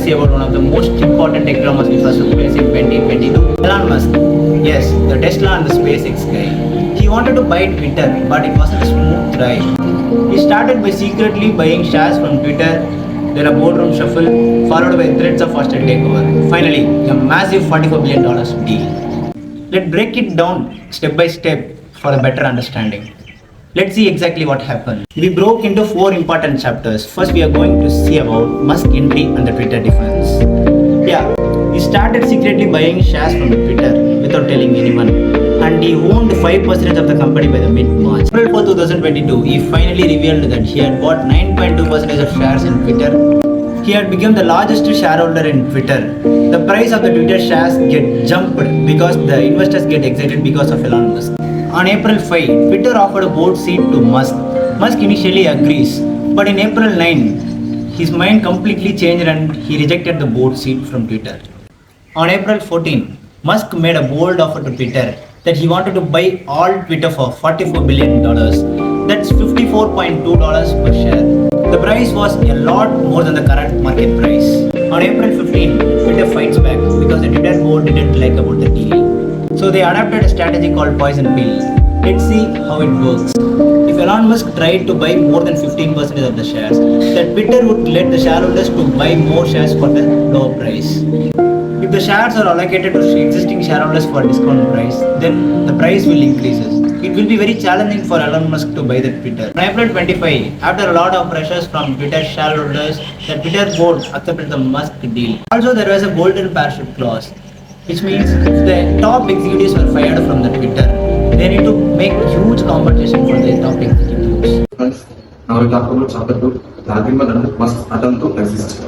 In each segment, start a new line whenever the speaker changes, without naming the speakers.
see about one of the most important technologies which was took place in 2022. Elon Musk. Yes, the Tesla and the SpaceX guy. He wanted to buy Twitter, but it wasn't a smooth ride. He started by secretly buying shares from Twitter, then a boardroom shuffle, followed by threats of hostile takeover. Finally, a massive $44 billion deal. Let's break it down step by step for a better understanding. Let's see exactly what happened. We broke into 4 important chapters. First, we are going to see about Musk entry and the Twitter defense. Yeah, he started secretly buying shares from Twitter without telling anyone, and he owned 5% of the company by the mid-March. April 4, 2022, he finally revealed that he had bought 9.2% of shares in Twitter. He had become the largest shareholder in Twitter. The price of the Twitter shares get jumped because the investors get excited because of Elon Musk. On April 5, Twitter offered a board seat to Musk. Musk initially agrees, but in April 9, his mind completely changed and he rejected the board seat from Twitter. On April 14, Musk made a bold offer to Twitter that he wanted to buy all Twitter for $44 billion. That's $54.2 per share. The price was a lot more than the current market price. On April 15, Twitter fights back because the Twitter board didn't like about the deal. So they adopted a strategy called poison pill. Let's see how it works. If Elon Musk tried to buy more than 15% of the shares, then Twitter would let the shareholders to buy more shares for the lower price. If the shares are allocated to existing shareholders for a discount price, then the price will increase. It will be very challenging for Elon Musk to buy the Twitter. On April 25, after a lot of pressures from Twitter shareholders, the Twitter board accepted the Musk deal. Also, there was a golden parachute clause, which means if the top executives were fired from the Twitter, they need to make huge compensation for the top executives.
Friends, now we talk about chapter 2, the agreement and Musk's attempt to exist.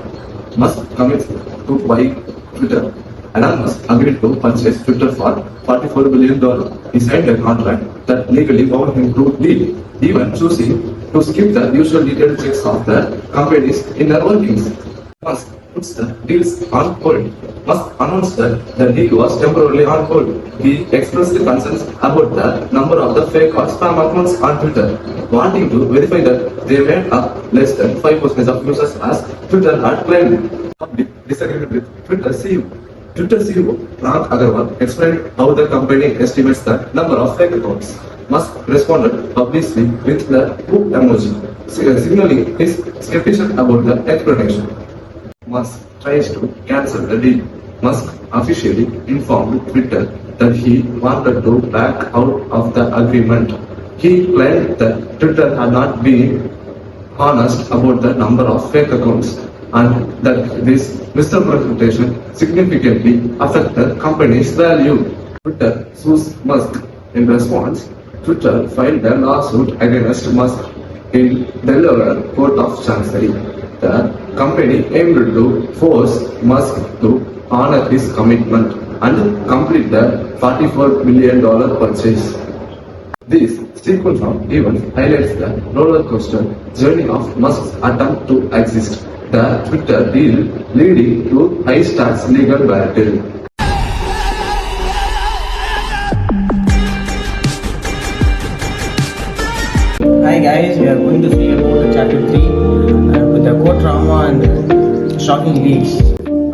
Musk commits to buy Twitter. Elon Musk agreed to purchase Twitter for $44 billion. He signed a contract that legally bound him to deal, even choosing to skip the usual detailed checks of the company's inner workings. Musk puts the deals on hold. Musk announced that the deal was temporarily on hold. He expressed concerns about the number of the fake or spam accounts on Twitter, wanting to verify that they made up less than 5% of users as Twitter had claimed. Disagreement with Twitter CEO. Twitter CEO Parag Agrawal explained how the company estimates the number of fake accounts. Musk responded publicly with the poop emoji, signaling his skepticism about the explanation. Musk tries to cancel the deal. Musk officially informed Twitter that he wanted to back out of the agreement. He claimed that Twitter had not been honest about the number of fake accounts and that this misrepresentation significantly affected the company's value. Twitter sues Musk. In response, Twitter filed a lawsuit against Musk in Delaware Court of Chancery. The company aimed to force Musk to honor his commitment and complete the $44 billion purchase. This sequence of events highlights the roller coaster journey of Musk's attempt to exist, the Twitter deal leading to high-stakes legal battle.
Hi guys, we are going to see about the chapter 3 with the court drama and shocking leaks.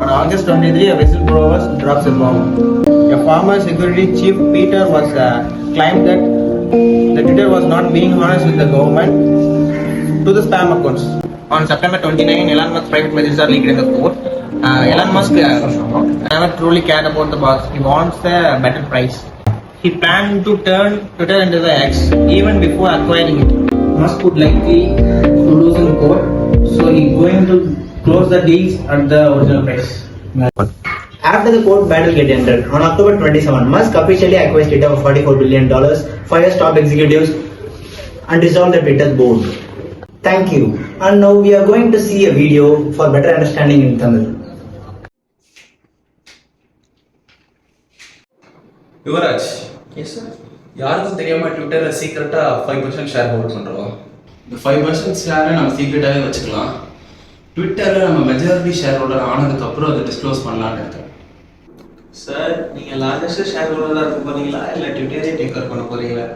On August 23, a whistleblower drops a bomb. A former security chief Peter was claimed that the Twitter was not being honest with the government to the spam accounts. On September 29, Elon Musk's private messages are leaked in the court. Elon Musk never truly cared about the boss. He wants a better price. He planned to turn Twitter into the X even before acquiring it. Musk would likely lose in court, so he's going to close the deals at the original price.
After the court battle get ended, on October 27, Musk officially acquires Twitter for $44 billion, fires top executives, and dissolved the Twitter board. Thank you. And now we are going to see a video for better understanding in Tamil.
Yuvraj,
Yes sir.
யாருக்கும் தெரியாம ட்விட்டர்ல சீக்கிரட்டா 5% share hold பண்றோம்.
இந்த 5% ஷேரை நம்ம சீக்ரெட்டாகவே வச்சுக்கலாம். ட்விட்டரில் நம்ம மெஜாரிட்டி ஷேர் ஹோல்டர் ஆனதுக்கு அப்புறம் அதை டிஸ்க்ளோஸ் பண்ணலான்னு இருக்கேன்.
சார், நீங்கள் லார்ஜஸ்ட் ஷேர் ஹோல்டராக இருக்க போறீங்களா இல்லை ட்விட்டரே டேக் ஓவர் பண்ண போறீங்களா?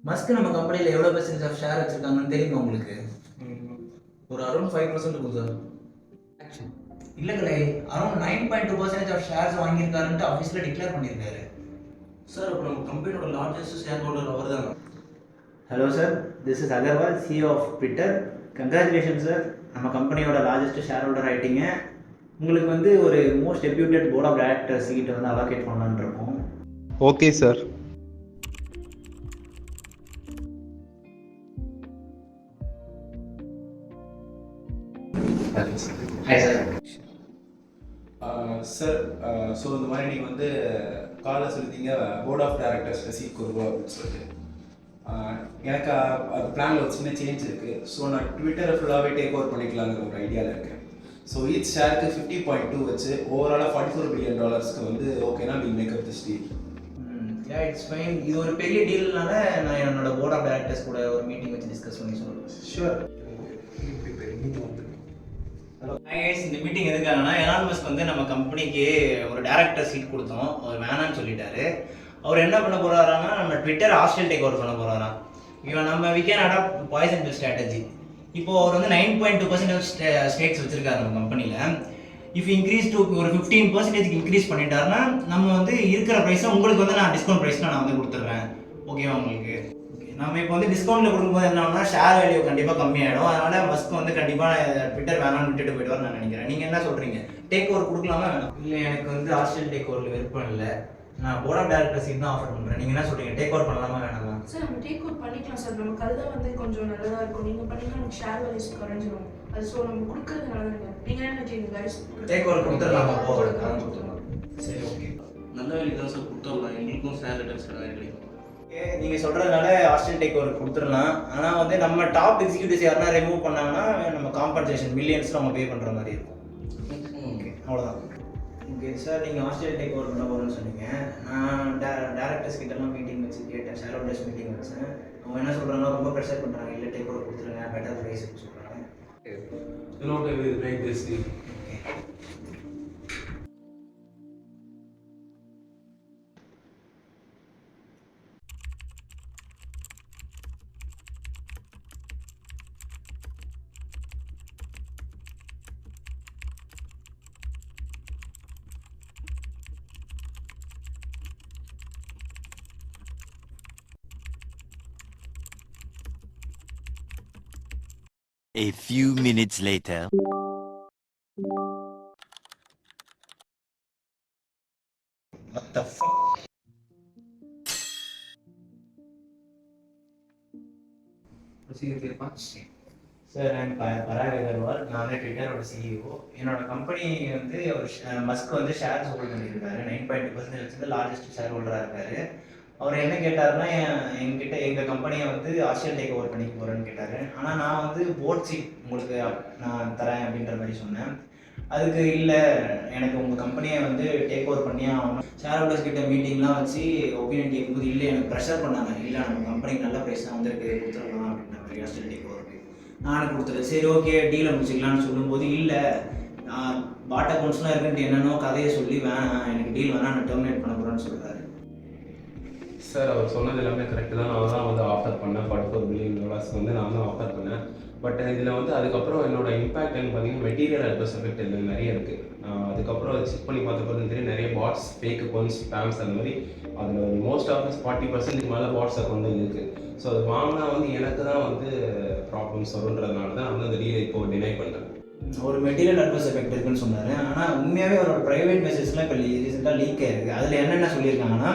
மஸ்க் நம்ம கம்பெனியில் எவ்வளோ பெர்சன்டேஜ் ஆஃப் ஷேர் வச்சுருக்காங்கன்னு தெரியுமா உங்களுக்கு?
ஒரு அரௌண்ட் 5% இருக்கும் சார்.
இல்லைங்களே, அரௌண்ட் 9.2% ஆஃப் ஷேர்ஸ் வாங்கியிருக்காருன்ட்டு ஆஃபீஸில் டிக்ளேர் பண்ணியிருக்காரு.
சார் அப்போ நம்ம கம்பெனியோட லார்ஜஸ்ட் ஷேர் ஹோல்டர் அவர் தானே?
Hello sir, this is Agarwal, CEO of Twitter. Congratulation sir, நம்ம கம்பெனியோட லார்ஜஸ்ட் ஷேர் ஹோல்டர் ஆகிட்டீங்க. உங்களுக்கு வந்து ஒரு most deputed board of directors கிட்ட வந்து அலோகேட் பண்ணலான்னு இருக்கோம்.
Okay sir.
Hi sir.
Sir so இந்த மாதிரி நீங்கள் வந்து காலைல சொல்லிட்டீங்க போர்ட் ஆஃப் டைரக்டர்ஸ் சீட் கொடுவோம் அப்படின்னு சொல்லிட்டு. எனக்கு அது பிளானில் ஒரு சின்ன சேஞ்ச் இருக்குது. ஸோ நான் ட்விட்டரை ஃபுல்லாகவே டேக் ஓவர் பண்ணிக்கலாங்கிற ஒரு ஐடியாவில் இருக்கேன். ஸோ ஈச் ஷேருக்கு 50.2 வச்சு ஓவராலாக $44 பில்லியன் வந்து ஓகேனா நீங்கள் makeup this deal.
It's fine. இது ஒரு பெரிய டீல்னால நான் என்னோட போர்ட் ஆஃப் டைரக்டர்ஸ் கூட ஒரு மீட்டிங் வச்சு டிஸ்கஸ் பண்ணி சொல்லுவேன்.
ஷூர்.
ஹலோ கைஸ், இந்த மீட்டிங் எதுக்காகனா எலான் மஸ்க் வந்து நம்ம கம்பெனிக்கு ஒரு டைரக்டர் சீட் கொடுத்தோம், அவர் வேணான்னு சொல்லிட்டாரு. அவர் என்ன பண்ண போறாரான்னா நம்ம ட்விட்டர் ஹாஸ்டல் டேக் ஓவர் பண்ண போறாராம். இவன் நம்ம we can adopt poison pill strategy. இப்போ அவர் வந்து 9.2% ஸ்டேக்ஸ் வச்சிருக்காரு நம்ம கம்பெனியில். இஃப் இன்க்ரீஸ் டு ஒரு 15% இன்க்ரீஸ் பண்ணிட்டாருன்னா நம்ம வந்து இருக்கிற ப்ரைஸை உங்களுக்கு வந்து நான் டிஸ்கவுண்ட் ப்ரைஸில் நான் வந்து கொடுத்துட்றேன். ஓகேவா உங்களுக்கு? நம்ம இப்போ வந்து டிஸ்கவுண்ட்டில் கொடுக்கும்போது என்னன்னா ஷேர் வேல்யூ கண்டிப்பாக கம்மியாகிடும். அதனால் மஸ்க் வந்து கண்டிப்பாக ட்விட்டர் வேணாம்னு விட்டுட்டு போயிடுவார் நான் நினைக்கிறேன். நீங்கள் என்ன சொல்கிறீங்க? டேக் ஓவர் கொடுக்கலாமா வேணாம்? இல்லை, எனக்கு வந்து ஹாஸ்டல் டேக் ஓவரில் விருப்பம் இல்லை. நான் போர்ட் ஆஃப் டைரக்டர் சீட் தான் ஆஃபர் பண்ணுறேன். நீங்கள் என்ன சொல்கிறீங்க? டேக் ஓவர் பண்ணலாமா வேணாமா?
சார் நம்ம டேக் ஓவர் பண்ணிக்கலாம் சார். நமக்கு அதுதான் வந்து கொஞ்சம் நல்லதாக இருக்கும். நீங்கள் பண்ணிங்கன்னா நமக்கு ஷேர் வேல்யூஸ் குறைஞ்சிரும். அது ஸோ நம்ம கொடுக்கறது நல்லதுங்க. நீங்கள் என்ன நினைக்கிறீங்க கைஸ்?
டேக் ஓவர் கொடுத்துடலாமா? கொடுத்துடலாம். சரி, ஓகே.
நல்ல வேலைக்கு தான் சார் கொடுத்தோம்னா எங்களுக்கும் ஷேர் ரிட்டர்ன்ஸ் கிடைக்கும்.
நீங்கள் சொல்கிறதுனால ஹாஸ்டல் டேக் ஓவர் கொடுத்துடலாம். ஆனால் வந்து நம்ம டாப் எக்ஸிக்யூட்டிவ்ஸ் யாருன்னா ரிமூவ் பண்ணாங்கன்னா நம்ம காம்பன்சேஷன் மில்லியன்ஸில் நம்ம பே பண்ணுற மாதிரி இருக்கும். ஓகே, அவ்வளோதான். ஓகே சார், நீங்கள் ஹாஸ்டல் டேக் ஓவர் பண்ண போகிறேன்னு சொன்னீங்க. நான் டேரக்டர்ஸ் கிட்டலாம் மீட்டிங் வச்சு கேட்டேன், ஷேர் ஹோல்டர்ஸ் மீட்டிங் வச்சேன். அவங்க என்ன சொல்கிறாங்கன்னா ரொம்ப ப்ரெஷர் பண்ணுறாங்க. இல்லை, டேக் ஓவர் கொடுத்துருங்க, பெட்டர் ப்ரைஸ் சொல்கிறாங்க.
Not a way break this deal.
A few minutes later.
What the fuck? Sir, நான் பராக் அகர்வால். நான் வந்து ட்விட்டரோட CEO. என்னோட கம்பெனி வந்து அவர் மஸ்க் வந்து ஷேர்ஸ் ஹோல்ட் பண்ணியிருக்காரு. 9.2% லார்ஜஸ்ட் ஷேர் ஹோல்டராக இருக்காரு. அவர் என்ன கேட்டாருன்னா என்கிட்ட எங்கள் கம்பெனியை வந்து ஆஸ்திரேலியா டேக் ஓவர் பண்ணிக்க போகிறேன்னு கேட்டார். ஆனால் நான் வந்து போர்ட் சீட் உங்களுக்கு நான் தரேன் அப்படின்ற மாதிரி சொன்னேன். அதுக்கு இல்லை, எனக்கு உங்கள் கம்பெனியை வந்து டேக் ஓவர் பண்ணி ஆகணும். ஷேர் ஹோல்டர்ஸ் கிட்ட மீட்டிங்லாம் வச்சு ஒப்பீனியன் கேட்கும்போது இல்லை, எனக்கு ப்ரெஷர் பண்ணாங்க. இல்லை, நம்ம கம்பெனிக்கு நல்ல ப்ரைஸ் தான் வந்திருக்கு, கொடுத்துடலாம் அப்படின்ற மாதிரி ஆஸ்திரேலியா டேக் ஓவருக்கு நானும் கொடுத்துருவேன். சரி, ஓகே, டீலை முடிச்சிக்கலான்னு சொல்லும்போது இல்லை, பாட் அக்கௌண்ட்ஸ்லாம் இருக்குன்ட்டு என்னென்னோ கதையை சொல்லி வேணாம், எனக்கு டீல் வேணாம், நான் டெர்மினேட் பண்ண போகிறேன்னு சொல்கிறாரு.
சார், அவர் சொன்னது எல்லாமே கரெக்டு தான். நான் தான் வந்து ஆஃபர் பண்ணேன். $44 பில்லியன் வந்து நான் தான் ஆஃபர் பண்ணேன். பட் இதில் வந்து அதுக்கப்புறம் என்னோட இம்பாக்ட் பார்த்தீங்கன்னா மெட்டீரியல் அட்வர்ஸ் எஃபெக்ட் இதில் நிறைய இருக்குது. அதுக்கப்புறம் அதை செக் பண்ணி பார்த்தப்போ தெரியும் நிறைய பாட்ஸ், ஃபேக் அக்கௌண்ட்ஸ், ஸ்பேம்ஸ் அந்த மாதிரி அதில் மோஸ்ட் ஆஃப் 40% மேலே பாட்ஸ் அக்கௌண்ட் தான் இருக்குது. ஸோ அது வாங்கினா வந்து எனக்கு தான் வந்து ப்ராப்ளம்ஸ் வருன்றதுனால தான் நான் வந்து அந்த டீலை இப்போ டினை பண்ணுறேன்.
ஒரு மெட்டீரியல் அட்வர்ஸ் எஃபெக்ட் இருக்குன்னு சொன்னார். ஆனால் உண்மையாகவே அவரோட ப்ரைவேட் மெசேஜ்லாம் இப்போ ரீசெண்டாக லீக் ஆகிருக்கு. அதில் என்னென்ன சொல்லியிருக்காங்கன்னா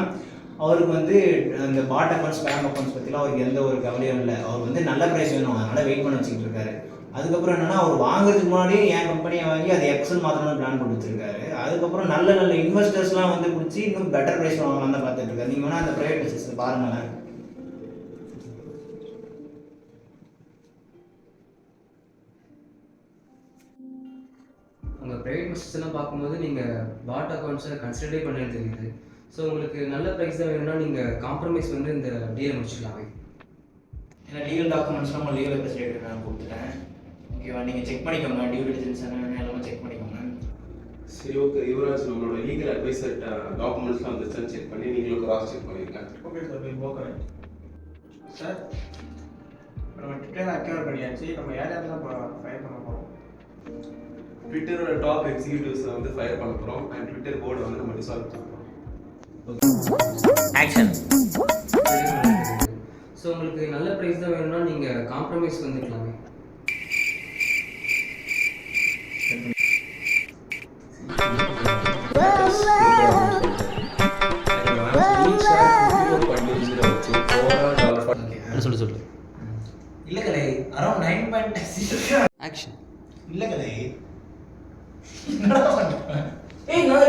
அவருக்கு வந்து அந்த பாட் அக்கௌண்ட்ஸ், ஸ்பேம் அக்கௌண்ட்ஸ் பற்றிலாம் அவருக்கு எந்த ஒரு கவலையும் இல்லை. அவர் வந்து நல்ல ப்ரைஸ் வேணும், அதனால் வெயிட் பண்ண வச்சுக்கிட்டு இருக்காரு. அதுக்கப்புறம் என்னென்னா அவர் வாங்குறதுக்கு முன்னாடி என் கம்பெனியை வாங்கி அதை எக்ஸல் மாத்திரம்னு பிளான் போட்டு வச்சிருக்காரு. அதுக்கப்புறம் நல்ல நல்ல இன்வெஸ்டர்ஸ்லாம் வந்து பிடிச்சி இன்னும் பெட்டர் ப்ரைஸ் வாங்கலாம் தான் பார்த்துட்டு இருக்காரு. நீங்கள் வேணால் அந்த ப்ரைவேட் மெசேஜ் பாருங்களேன்.
உங்கள் ப்ரைவேட் மெசேஜ்லாம் பார்க்கும்போது நீங்கள் பாட் அக்கௌண்ட்ஸை கன்சிடரே பண்ணி தெரியுது. ஸோ உங்களுக்கு நல்ல ப்ரைஸ் தான் வேணும்னா நீங்கள் காம்ப்ரமைஸ் வந்து இந்த டீலை முடிச்சுக்கலாமே.
ஏன்னா லீகல் டாக்குமெண்ட்ஸ்லாம் உங்கள் லீகல் ரெப்ரஸன்டேட்டிவ் நான் கொடுத்துட்டேன். ஓகேவா? நீங்கள் செக் பண்ணிக்கோங்க, டியூ டிலிஜென்ஸ் எல்லாமே செக் பண்ணிக்கோங்க.
சரி, ஓகே யுவராஜ், நம்மளோட லீகல் அட்வைசர் டாக்குமெண்ட்ஸ்லாம் வந்துச்சுன்னு செக் பண்ணி நீங்களும் கிராஸ் செக் பண்ணியிருக்கேன்.
Okay sir, will work on it. Sir நம்ம ட்விட்டர் அக்யூர் பண்ணியாச்சு. நம்ம யார் யாரெல்லாம் ஃபயர் பண்ண போகிறோம்?
ட்விட்டரோட டாப் எக்ஸிக்யூட்டிவ்ஸை வந்து ஃபயர் பண்ண போகிறோம் அண்ட் ட்விட்டர் போர்டை வந்து நம்ம டிசால்வ் பண்ண போகிறோம்.
ஆக்ஷன்.
ஸோ உங்களுக்கு நல்ல ப்ரைஸ் தான் வேணும்னா நீங்கள் காம்ப்ரமைஸ் வந்துக்கலாமே.
சொல்லு
இல்ல கலை அரௌண்ட் 9.6
ஆக்ஷன்.
இல்ல கலை
ஏய் நான்